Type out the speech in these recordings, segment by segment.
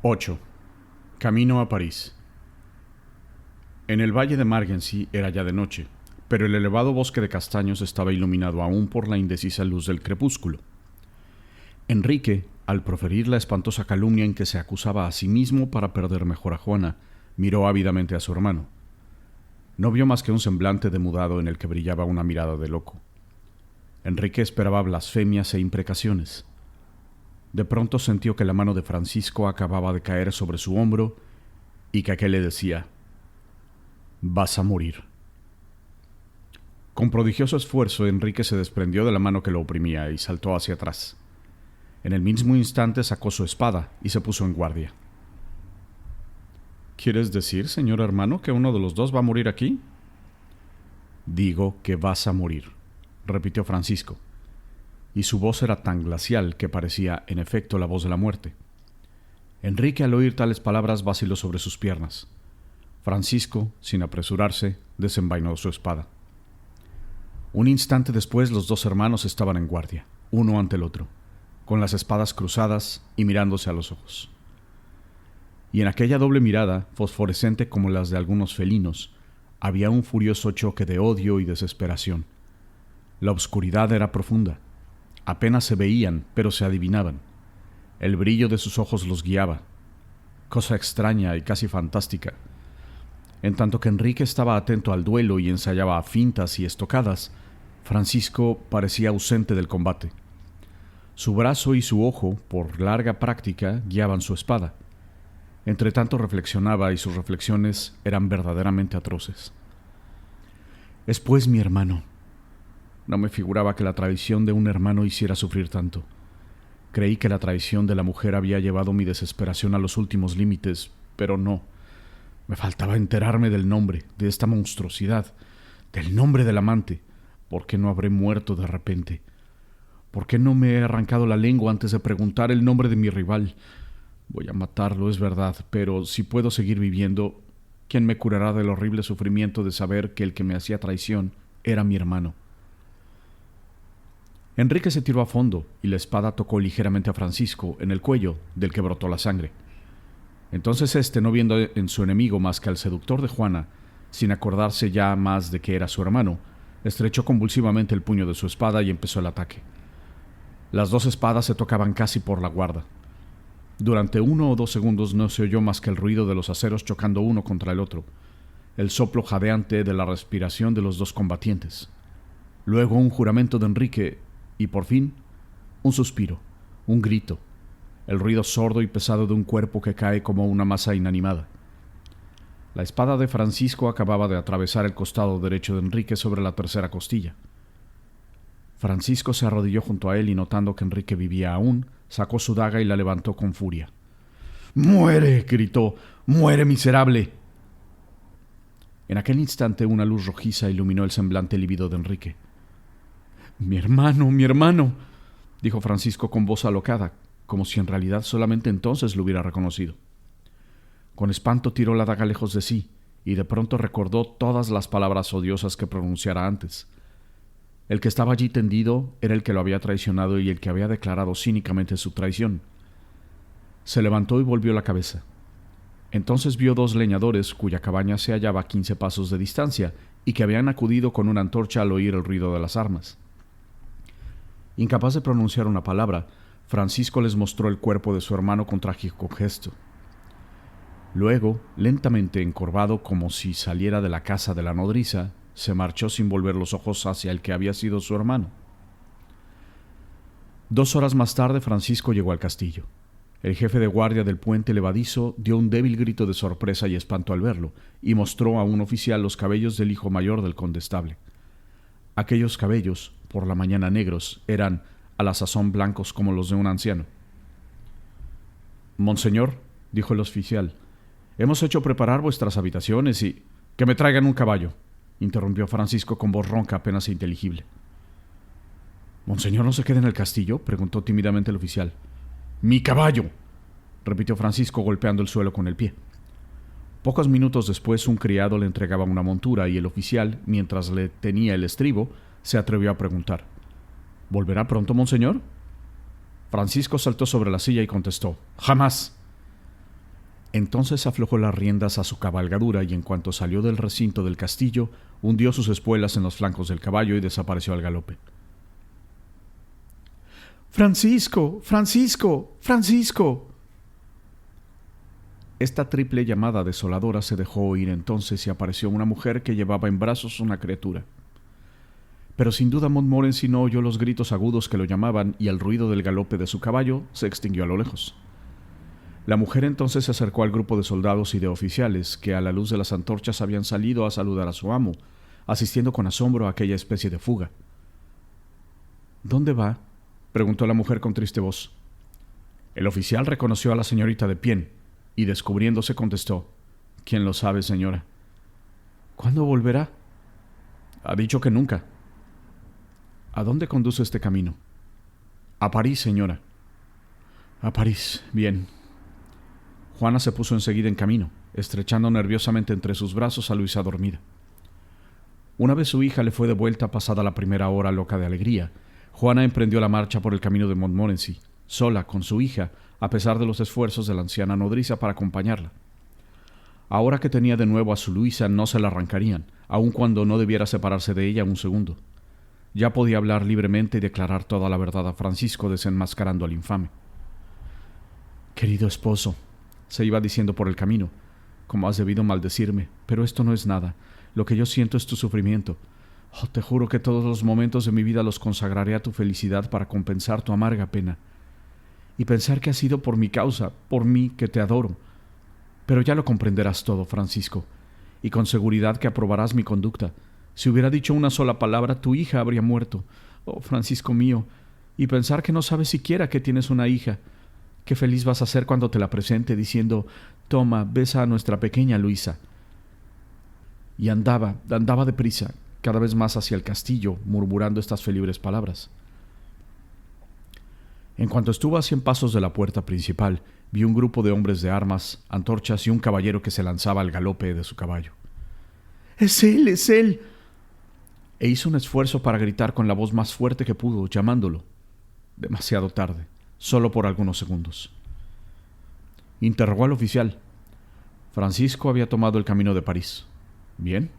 8. Camino a París. En el valle de Margency era ya de noche, pero el elevado bosque de castaños estaba iluminado aún por la indecisa luz del crepúsculo. Enrique, al proferir la espantosa calumnia en que se acusaba a sí mismo para perder mejor a Juana, miró ávidamente a su hermano. No vio más que un semblante demudado en el que brillaba una mirada de loco. Enrique esperaba blasfemias e imprecaciones. De pronto sintió que la mano de Francisco acababa de caer sobre su hombro y que aquel le decía: «Vas a morir». Con prodigioso esfuerzo, Enrique se desprendió de la mano que lo oprimía y saltó hacia atrás. En el mismo instante sacó su espada y se puso en guardia. «¿Quieres decir, señor hermano, que uno de los dos va a morir aquí?» «Digo que vas a morir», repitió Francisco, y su voz era tan glacial que parecía, en efecto, la voz de la muerte. Enrique, al oír tales palabras, vaciló sobre sus piernas. Francisco, sin apresurarse, desenvainó su espada. Un instante después, los dos hermanos estaban en guardia, uno ante el otro, con las espadas cruzadas y mirándose a los ojos. Y en aquella doble mirada, fosforescente como las de algunos felinos, había un furioso choque de odio y desesperación. La oscuridad era profunda. Apenas se veían, pero se adivinaban. El brillo de sus ojos los guiaba. Cosa extraña y casi fantástica. En tanto que Enrique estaba atento al duelo y ensayaba fintas y estocadas, Francisco parecía ausente del combate. Su brazo y su ojo, por larga práctica, guiaban su espada. Entretanto reflexionaba y sus reflexiones eran verdaderamente atroces. «Es pues mi hermano. No me figuraba que la traición de un hermano hiciera sufrir tanto. Creí que la traición de la mujer había llevado mi desesperación a los últimos límites, pero no. Me faltaba enterarme del nombre, de esta monstruosidad, del nombre del amante. ¿Por qué no habré muerto de repente? ¿Por qué no me he arrancado la lengua antes de preguntar el nombre de mi rival? Voy a matarlo, es verdad, pero si puedo seguir viviendo, ¿quién me curará del horrible sufrimiento de saber que el que me hacía traición era mi hermano?» Enrique se tiró a fondo y la espada tocó ligeramente a Francisco en el cuello, del que brotó la sangre. Entonces éste, no viendo en su enemigo más que al seductor de Juana, sin acordarse ya más de que era su hermano, estrechó convulsivamente el puño de su espada y empezó el ataque. Las dos espadas se tocaban casi por la guarda. Durante 1 o 2 segundos no se oyó más que el ruido de los aceros chocando uno contra el otro, el soplo jadeante de la respiración de los dos combatientes. Luego un juramento de Enrique y, por fin, un suspiro, un grito, el ruido sordo y pesado de un cuerpo que cae como una masa inanimada. La espada de Francisco acababa de atravesar el costado derecho de Enrique sobre la tercera costilla. Francisco se arrodilló junto a él y, notando que Enrique vivía aún, sacó su daga y la levantó con furia. «¡Muere!», gritó. «¡Muere, miserable!». En aquel instante una luz rojiza iluminó el semblante lívido de Enrique. «¡Mi hermano, mi hermano!», dijo Francisco con voz alocada, como si en realidad solamente entonces lo hubiera reconocido. Con espanto tiró la daga lejos de sí y de pronto recordó todas las palabras odiosas que pronunciara antes. El que estaba allí tendido era el que lo había traicionado y el que había declarado cínicamente su traición. Se levantó y volvió la cabeza. Entonces vio 2 leñadores cuya cabaña se hallaba a 15 pasos de distancia y que habían acudido con una antorcha al oír el ruido de las armas. Incapaz de pronunciar una palabra, Francisco les mostró el cuerpo de su hermano con trágico gesto. Luego, lentamente encorvado como si saliera de la casa de la nodriza, se marchó sin volver los ojos hacia el que había sido su hermano. 2 horas más tarde, Francisco llegó al castillo. El jefe de guardia del puente levadizo dio un débil grito de sorpresa y espanto al verlo, y mostró a un oficial los cabellos del hijo mayor del condestable. Aquellos cabellos, por la mañana negros, eran, a la sazón, blancos como los de un anciano. «Monseñor», dijo el oficial, «hemos hecho preparar vuestras habitaciones y...» «Que me traigan un caballo», interrumpió Francisco con voz ronca apenas inteligible. «¿Monseñor no se queda en el castillo?», preguntó tímidamente el oficial. «¡Mi caballo!», repitió Francisco golpeando el suelo con el pie. Pocos minutos después un criado le entregaba una montura y el oficial, mientras le tenía el estribo, se atrevió a preguntar: «¿Volverá pronto, monseñor?». Francisco saltó sobre la silla y contestó: «¡Jamás!». Entonces aflojó las riendas a su cabalgadura y en cuanto salió del recinto del castillo, hundió sus espuelas en los flancos del caballo y desapareció al galope. ¡Francisco! ¡Francisco! ¡Francisco! Esta triple llamada desoladora se dejó oír entonces y apareció una mujer que llevaba en brazos una criatura. Pero sin duda Montmorency no oyó los gritos agudos que lo llamaban y el ruido del galope de su caballo se extinguió a lo lejos. La mujer entonces se acercó al grupo de soldados y de oficiales que a la luz de las antorchas habían salido a saludar a su amo, asistiendo con asombro a aquella especie de fuga. ¿Dónde va?, preguntó la mujer con triste voz. El oficial reconoció a la señorita de Pienne y descubriéndose contestó: «¿Quién lo sabe, señora?» «¿Cuándo volverá?» «Ha dicho que nunca». «¿A dónde conduce este camino?» «A París, señora». «A París, bien». Juana se puso enseguida en camino, estrechando nerviosamente entre sus brazos a Luisa dormida. Una vez su hija le fue de vuelta pasada la primera hora loca de alegría, Juana emprendió la marcha por el camino de Montmorency, sola con su hija, a pesar de los esfuerzos de la anciana nodriza para acompañarla. Ahora que tenía de nuevo a su Luisa, no se la arrancarían, aun cuando no debiera separarse de ella un segundo. Ya podía hablar libremente y declarar toda la verdad a Francisco, desenmascarando al infame. «Querido esposo», se iba diciendo por el camino, «cómo has debido maldecirme, pero esto no es nada. Lo que yo siento es tu sufrimiento. Oh, te juro que todos los momentos de mi vida los consagraré a tu felicidad para compensar tu amarga pena. Y pensar que ha sido por mi causa, por mí que te adoro. Pero ya lo comprenderás todo, Francisco, y con seguridad que aprobarás mi conducta. Si hubiera dicho una sola palabra, tu hija habría muerto. Oh, Francisco mío, y pensar que no sabes siquiera que tienes una hija. Qué feliz vas a ser cuando te la presente diciendo: toma, besa a nuestra pequeña Luisa». Y andaba deprisa, cada vez más hacia el castillo, murmurando estas felibres palabras. En cuanto estuvo a 100 pasos de la puerta principal, vio un grupo de hombres de armas, antorchas y un caballero que se lanzaba al galope de su caballo. «¡Es él! ¡Es él!» E hizo un esfuerzo para gritar con la voz más fuerte que pudo, llamándolo. Demasiado tarde, solo por algunos segundos. Interrogó al oficial. Francisco había tomado el camino de París. Bien,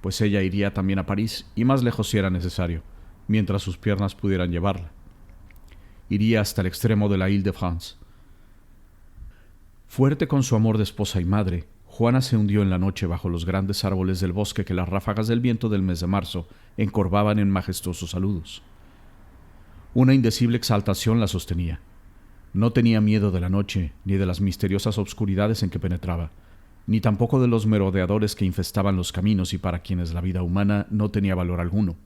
pues ella iría también a París y más lejos si era necesario, mientras sus piernas pudieran llevarla. Iría hasta el extremo de la Île-de-France. Fuerte con su amor de esposa y madre, Juana se hundió en la noche bajo los grandes árboles del bosque que las ráfagas del viento del mes de marzo encorvaban en majestuosos saludos. Una indecible exaltación la sostenía. No tenía miedo de la noche, ni de las misteriosas obscuridades en que penetraba, ni tampoco de los merodeadores que infestaban los caminos y para quienes la vida humana no tenía valor alguno.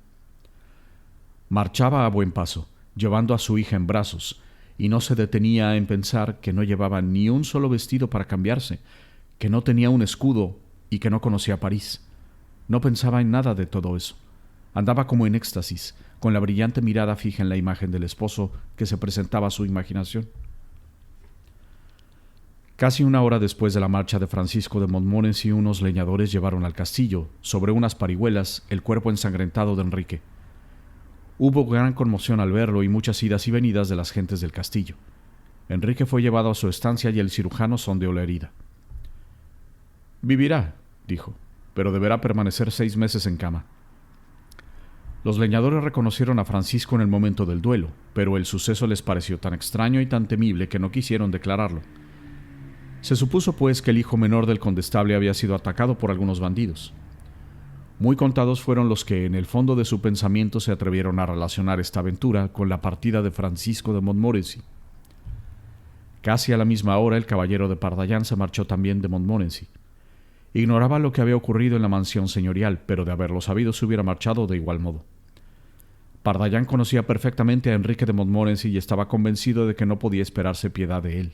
Marchaba a buen paso, llevando a su hija en brazos, y no se detenía en pensar que no llevaba ni un solo vestido para cambiarse, que no tenía un escudo y que no conocía París. No pensaba en nada de todo eso. Andaba como en éxtasis, con la brillante mirada fija en la imagen del esposo que se presentaba a su imaginación. Casi una hora después de la marcha de Francisco de Montmorency, unos leñadores llevaron al castillo, sobre unas parihuelas, el cuerpo ensangrentado de Enrique. Hubo gran conmoción al verlo y muchas idas y venidas de las gentes del castillo. Enrique fue llevado a su estancia y el cirujano sondeó la herida. «Vivirá», dijo, «pero deberá permanecer 6 meses en cama». Los leñadores reconocieron a Francisco en el momento del duelo, pero el suceso les pareció tan extraño y tan temible que no quisieron declararlo. Se supuso, pues, que el hijo menor del condestable había sido atacado por algunos bandidos. Muy contados fueron los que, en el fondo de su pensamiento, se atrevieron a relacionar esta aventura con la partida de Francisco de Montmorency. Casi a la misma hora, el caballero de Pardaillan se marchó también de Montmorency. Ignoraba lo que había ocurrido en la mansión señorial, pero de haberlo sabido se hubiera marchado de igual modo. Pardaillan conocía perfectamente a Enrique de Montmorency y estaba convencido de que no podía esperarse piedad de él.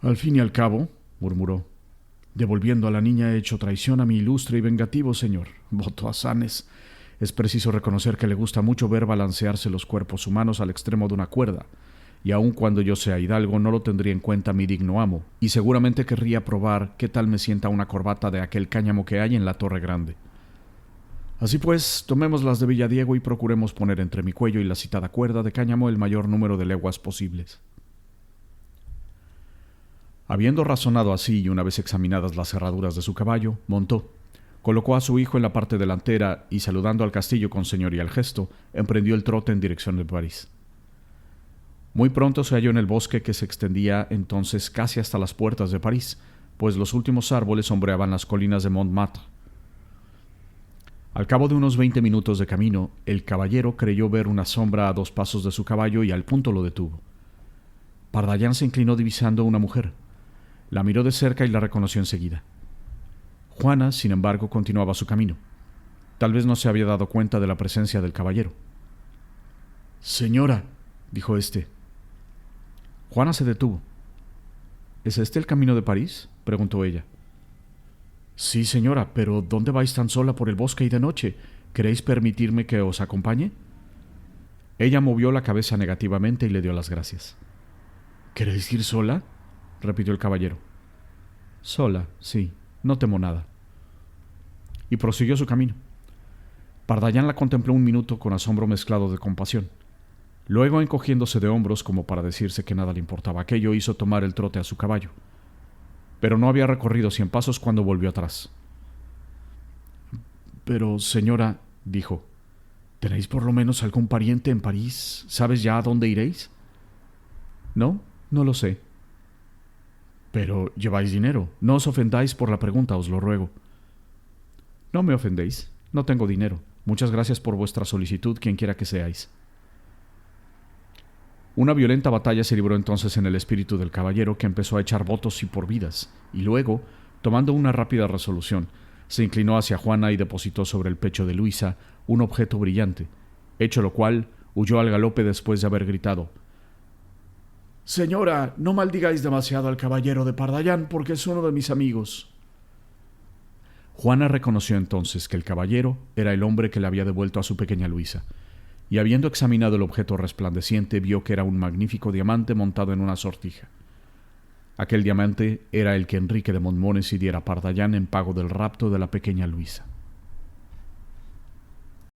«Al fin y al cabo», murmuró, «devolviendo a la niña he hecho traición a mi ilustre y vengativo señor. Voto a Sanes. Es preciso reconocer que le gusta mucho ver balancearse los cuerpos humanos al extremo de una cuerda, y aun cuando yo sea hidalgo no lo tendría en cuenta mi digno amo, y seguramente querría probar qué tal me sienta una corbata de aquel cáñamo que hay en la Torre Grande. Así pues, tomemos las de Villadiego y procuremos poner entre mi cuello y la citada cuerda de cáñamo el mayor número de leguas posibles». Habiendo razonado así y una vez examinadas las cerraduras de su caballo, montó, colocó a su hijo en la parte delantera y, saludando al castillo con señorial gesto, emprendió el trote en dirección de París. Muy pronto se halló en el bosque que se extendía entonces casi hasta las puertas de París, pues los últimos árboles sombreaban las colinas de Montmartre. Al cabo de unos 20 minutos de camino, el caballero creyó ver una sombra a 2 pasos de su caballo y al punto lo detuvo. Pardallan se inclinó divisando una mujer. La miró de cerca y la reconoció enseguida. Juana, sin embargo, continuaba su camino. Tal vez no se había dado cuenta de la presencia del caballero. «Señora», dijo éste. Juana se detuvo. «¿Es este el camino de París?», preguntó ella. «Sí, señora, pero ¿dónde vais tan sola por el bosque y de noche? ¿Queréis permitirme que os acompañe?». Ella movió la cabeza negativamente y le dio las gracias. «¿Queréis ir sola?», repitió el caballero. «Sola, sí, no temo nada». Y prosiguió su camino. Pardallan la contempló un minuto con asombro mezclado de compasión. Luego, encogiéndose de hombros como para decirse que nada le importaba aquello, hizo tomar el trote a su caballo. Pero no había recorrido 100 pasos cuando volvió atrás. «Pero, señora», dijo, «¿tenéis por lo menos algún pariente en París? ¿Sabes ya a dónde iréis?». «No, no lo sé». «Pero lleváis dinero. No os ofendáis por la pregunta, os lo ruego». «No me ofendéis. No tengo dinero. Muchas gracias por vuestra solicitud, quien quiera que seáis». Una violenta batalla se libró entonces en el espíritu del caballero, que empezó a echar votos y por vidas, y luego, tomando una rápida resolución, se inclinó hacia Juana y depositó sobre el pecho de Luisa un objeto brillante, hecho lo cual, huyó al galope después de haber gritado: «Señora, no maldigáis demasiado al caballero de Pardallan, porque es uno de mis amigos». Juana reconoció entonces que el caballero era el hombre que le había devuelto a su pequeña Luisa, y habiendo examinado el objeto resplandeciente, vio que era un magnífico diamante montado en una sortija. Aquel diamante era el que Enrique de Montmorency diera a Pardallan en pago del rapto de la pequeña Luisa.